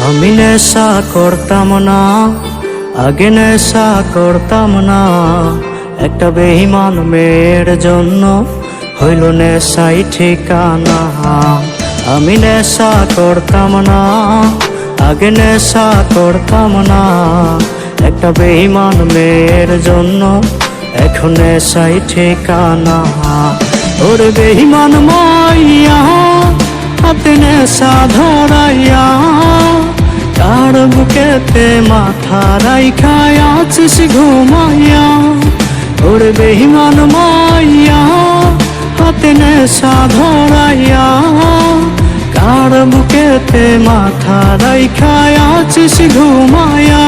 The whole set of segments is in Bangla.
আমি নেশা করতাম না, আগে নেশা করতাম না, একটা বেঈমান মেয়ের জন্য হইল নেশাই ঠিকানা। আমি নেশা করতাম না, আগে নেশা করতাম না, একটা বেঈমান মেয়ের জন্য এখন নেশাই ঠিকানা। ওরে বেঈমান মাইয়া হাতে নেশা ধরাইয়া, তার বুকেতে মাথা রাইখা আছিস ঘুমাইয়া। ওরে বেঈমান মাইয়া হাতে নেশা ধরাইয়া, কার বুকেতে মাথা রাইখা আছিস ঘুমাইয়া।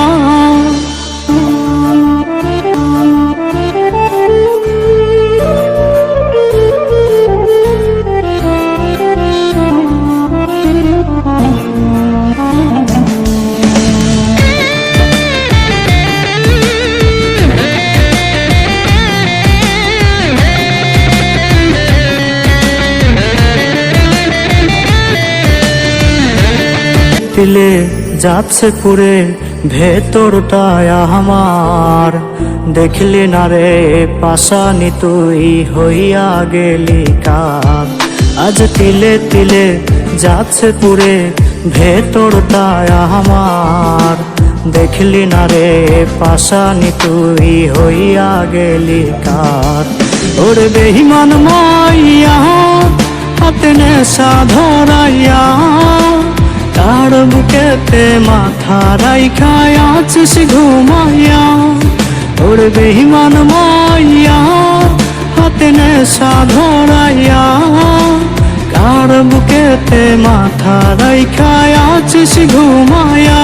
দিলে যাচ্ছে পুরে ভেতরটায় আমার, দেখলি না রে পাশানি তুই হইয়া গেলি কার। আজ তিলে তিলে যাচ্ছে পুরে ভেতরটায় আমার, দেখলি না রে পাশানি তুই হইয়া গেলি কার। ওরে বেঈমান মাইয়া হাতে নেশা ধরাইয়া, তার বুকেতে মাথা রাইখা আছিস ঘুমাইয়া। ওরে বেঈমান মাইয়া হাতে নেশা ধরাইয়া, কার বুকেতে মাথা রাইখা আছিস ঘুমাইয়া।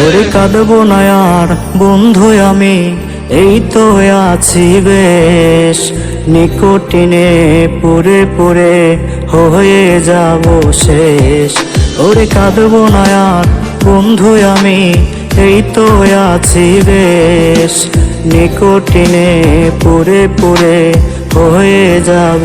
ওরে কাঁদবো না আর বন্ধু আমি, এই তো আছি বেশ, নিকোটিনে পুরে পুরে হয়ে যাব শেষ। ওরে কাঁদবো না আর বন্ধু আমি, এই তো আছি বেশ, নিকোটিনে পুরে পুরে হয়ে যাব